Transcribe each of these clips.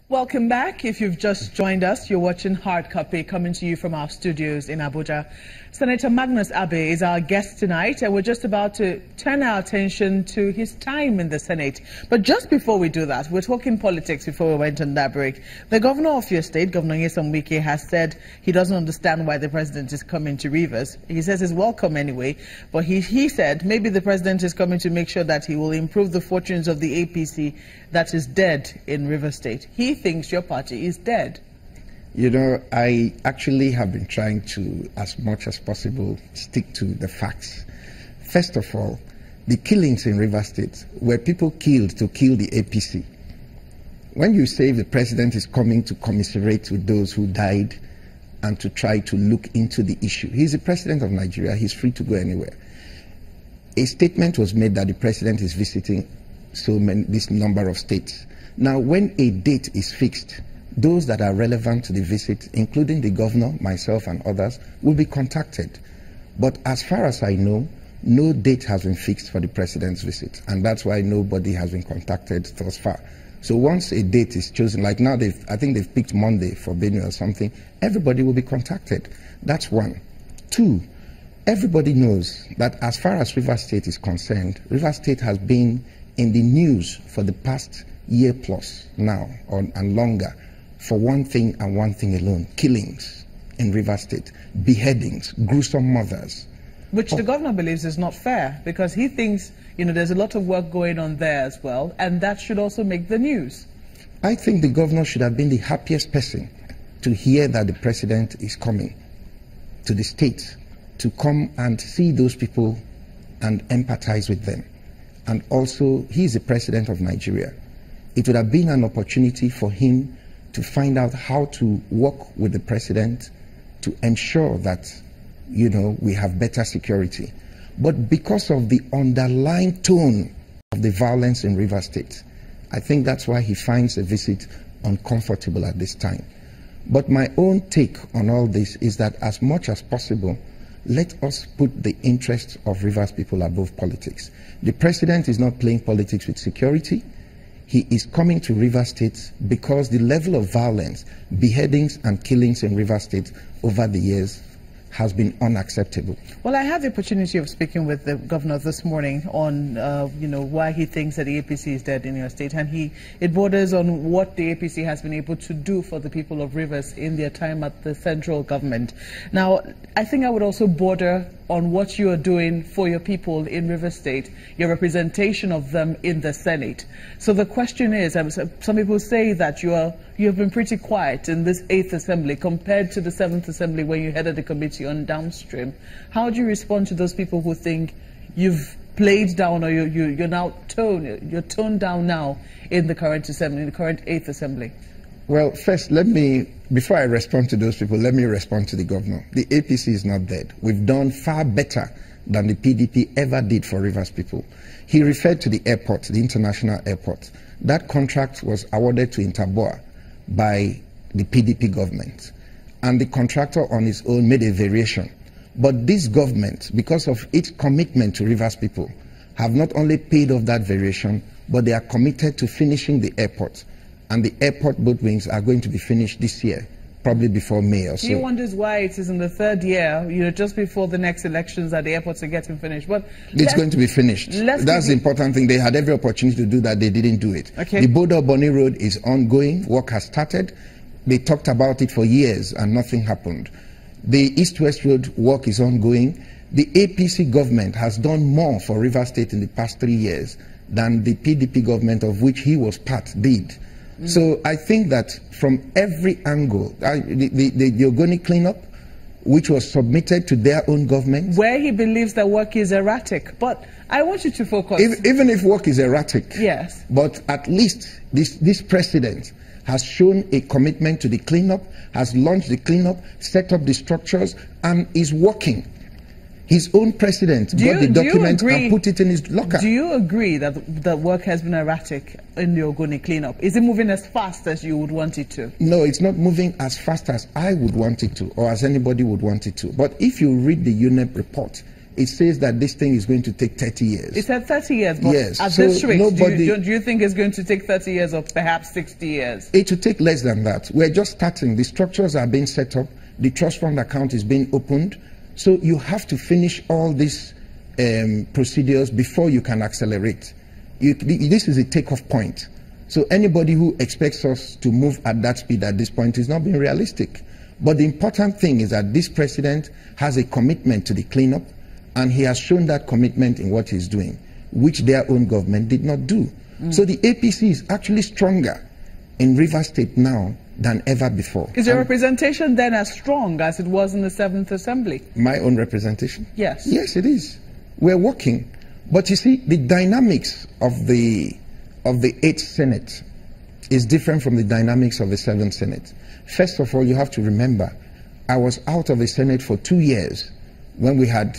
Welcome back. If you've just joined us, you're watching Hard Copy, coming to you from our studios in Abuja. Senator Magnus Abe is our guest tonight, and we're just about to turn our attention to his time in the Senate. But just before we do that, we're talking politics before we went on that break. The governor of your state, Governor Nyesom Wike, has said he doesn't understand why the president is coming to Rivers. He says he's welcome anyway, but he said maybe the president is coming to make sure that he will improve the fortunes of the APC that is dead in Rivers State. He thinks your party is dead. You know, I actually have been trying to, as much as possible, stick to the facts. First of all, the killings in Rivers State were people killed to kill the APC. When you say the president is coming to commiserate with those who died and to try to look into the issue, he's the president of Nigeria, he's free to go anywhere. A statement was made that the president is visiting this number of states. Now, when a date is fixed, those that are relevant to the visit, including the governor, myself, and others, will be contacted. But as far as I know, no date has been fixed for the president's visit, and that's why nobody has been contacted thus far. So once a date is chosen, like now, I think they've picked Monday for Benue or something, everybody will be contacted. That's one. Two, everybody knows that as far as Rivers State is concerned, Rivers State has been in the news for the past year plus now, and longer, for one thing and one thing alone: killings in Rivers State, beheadings, gruesome murders. Which the governor believes is not fair, because he thinks, there's a lot of work going on there as well, and that should also make the news. I think the governor should have been the happiest person to hear that the president is coming to the state to come and see those people and empathize with them. And also, he is the president of Nigeria. It would have been an opportunity for him to find out how to work with the president to ensure that, we have better security. But because of the underlying tone of the violence in Rivers State, I think that's why he finds a visit uncomfortable at this time. But my own take on all this is that as much as possible, let us put the interests of Rivers people above politics. The president is not playing politics with security. He is coming to Rivers State because the level of violence, beheadings and killings in Rivers State over the years has been unacceptable. Well, I had the opportunity of speaking with the governor this morning on, why he thinks that the APC is dead in your state, and it borders on what the APC has been able to do for the people of Rivers in their time at the central government. Now, I think I would also border on what you are doing for your people in Rivers State, your representation of them in the Senate. So the question is, some people say that you have been pretty quiet in this 8th Assembly compared to the 7th Assembly when you headed the Committee on Downstream. How do you respond to those people who think you've played down, or you're now toned down now in the current Assembly, in the current 8th Assembly? Well, first, before I respond to those people, let me respond to the governor. The APC is not dead. We've done far better than the PDP ever did for Rivers people. He referred to the airport, the international airport. That contract was awarded to Interboa by the PDP government. And the contractor on his own made a variation. But this government, because of its commitment to Rivers people, have not only paid off that variation, but they are committed to finishing the airport. And the airport boat wings are going to be finished this year, probably before May or so. He wonders why it is in the 3rd year, just before the next elections, that the airports are getting finished. But it's going to be finished. That's the important thing. They had every opportunity to do that. They didn't do it. Okay. The Bodo-Bonny Road is ongoing. Work has started. They talked about it for years and nothing happened. The East-West Road work is ongoing. The APC government has done more for Rivers State in the past 3 years than the PDP government, of which he was part, did. So I think that from every angle, the Ogoni cleanup, which was submitted to their own government, where he believes that work is erratic, but I want you to focus. Even if work is erratic, yes, but at least this president has shown a commitment to the cleanup, has launched the cleanup, set up the structures, and is working. His own president got the document and put it in his locker. Do you agree that the work has been erratic in the Ogoni cleanup? Is it moving as fast as you would want it to? No, it's not moving as fast as I would want it to, or as anybody would want it to. But if you read the UNEP report, it says that this thing is going to take 30 years. It said 30 years, but yes. at So this rate, nobody, do you think it's going to take 30 years or perhaps 60 years? It will take less than that. We're just starting. The structures are being set up. The trust fund account is being opened. So you have to finish all these procedures before you can accelerate. This is a takeoff point. So anybody who expects us to move at that speed at this point is not being realistic. But the important thing is that this president has a commitment to the cleanup, and he has shown that commitment in what he's doing, which their own government did not do. So the APC is actually stronger in Rivers State now than ever before. Is your representation then as strong as it was in the 7th Assembly? My own representation? Yes. Yes, it is. We're working. But you see, the dynamics of the 8th Senate is different from the dynamics of the 7th Senate. First of all, you have to remember, I was out of the Senate for 2 years when we had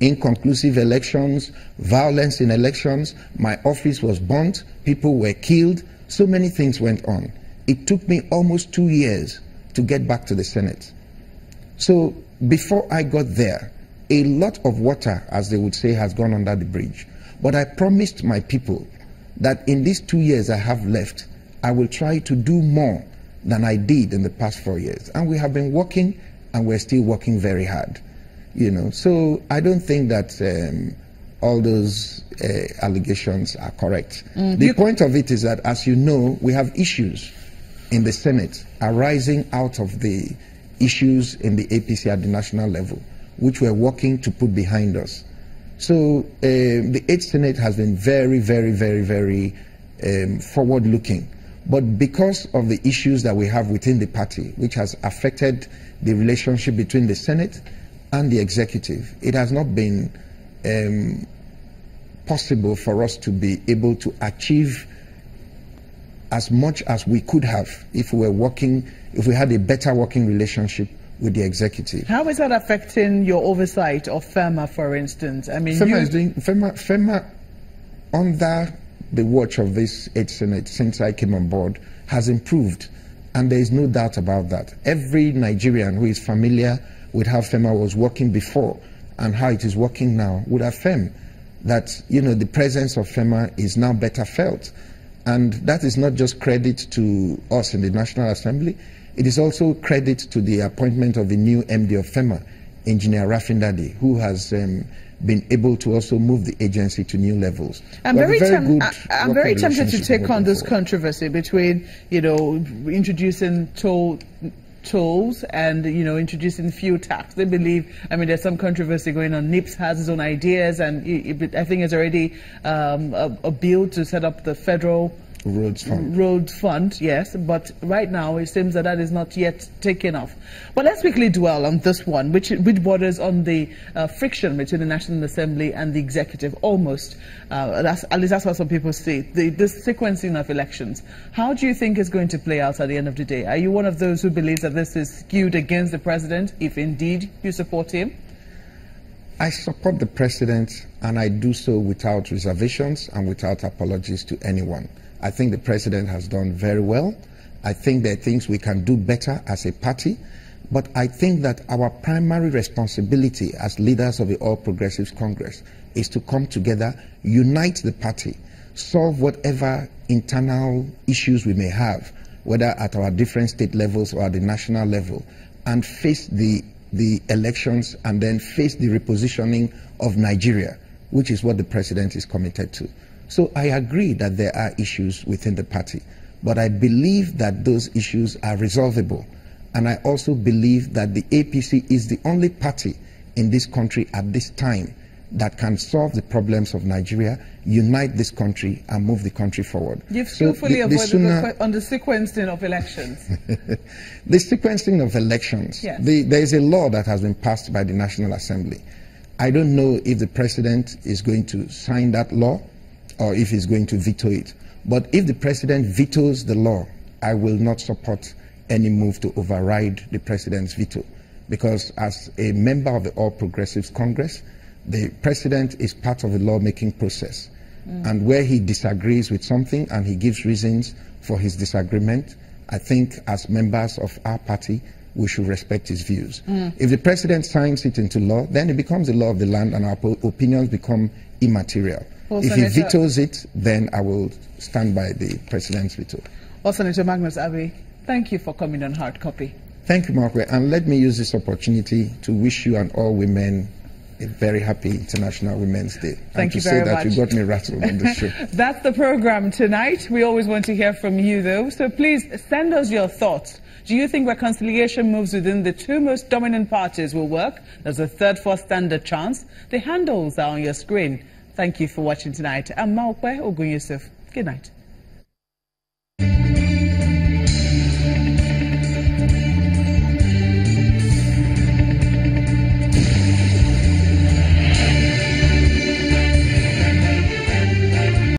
inconclusive elections, violence in elections, my office was burnt, people were killed, so many things went on. It took me almost 2 years to get back to the Senate. So before I got there, a lot of water, as they would say, has gone under the bridge. But I promised my people that in these 2 years I have left, I will try to do more than I did in the past 4 years. And we have been working, and we're still working very hard. You know, so I don't think that all those allegations are correct. The point of it is that, as you know, we have issues in the Senate arising out of the issues in the APC at the national level, which we're working to put behind us. So the 8th Senate has been very, very, very, very forward-looking. But because of the issues that we have within the party, which has affected the relationship between the Senate and the executive, it has not been possible for us to be able to achieve as much as we could have if we were working, if we had a better working relationship with the executive. How is that affecting your oversight of FEMA, for instance? I mean, FEMA under the watch of this 8th Senate, since I came on board, has improved, and there is no doubt about that. Every Nigerian who is familiar with how FEMA was working before and how it is working now would affirm that, you know, the presence of FEMA is now better felt. And that is not just credit to us in the National Assembly, it is also credit to the appointment of the new MD of FEMA, Engineer Rafindadi, who has been able to also move the agency to new levels. I'm very tempted to take on this controversy between, you know, introducing tolls and, you know, introducing fuel tax. They believe, I mean, there's some controversy going on. NIPS has its own ideas, and I think it's already a bill to set up the federal Roads Fund, yes, but right now it seems that that is not yet taken off. But let's quickly dwell on this one, which borders on the friction between the National Assembly and the executive, almost. At least that's what some people say. This sequencing of elections. How do you think it's going to play out at the end of the day? Are you one of those who believes that this is skewed against the president, if indeed you support him? I support the president, and I do so without reservations and without apologies to anyone. I think the president has done very well. I think there are things we can do better as a party, but I think that our primary responsibility as leaders of the All Progressives Congress is to come together, unite the party, solve whatever internal issues we may have, whether at our different state levels or at the national level, and face the elections and then face the repositioning of Nigeria, which is what the president is committed to. So I agree that there are issues within the party, but I believe that those issues are resolvable. And I also believe that the APC is the only party in this country at this time that can solve the problems of Nigeria, unite this country, and move the country forward. You've skillfully avoided on the sequencing of elections. The sequencing of elections. Yes. There is a law that has been passed by the National Assembly. I don't know if the president is going to sign that law or if he's going to veto it. But if the president vetoes the law, I will not support any move to override the president's veto. Because as a member of the All Progressives Congress, the president is part of the lawmaking process. And where he disagrees with something and he gives reasons for his disagreement, I think as members of our party, we should respect his views. If the president signs it into law, then it becomes the law of the land and our opinions become immaterial. Well, if Senator, he vetoes it, then I will stand by the president's veto. Well, Senator Magnus Abbey, thank you for coming on Hard Copy. Thank you, Margaret. And let me use this opportunity to wish you and all women a very happy International Women's Day. Thank you very much. And to say that you got me rattled on the show. That's the program tonight. We always want to hear from you, though. So please send us your thoughts. Do you think reconciliation moves within the two most dominant parties will work? There's a third, fourth standard chance. The handles are on your screen. Thank you for watching tonight. I'm Maokwe Ogun Yusuf. Good night.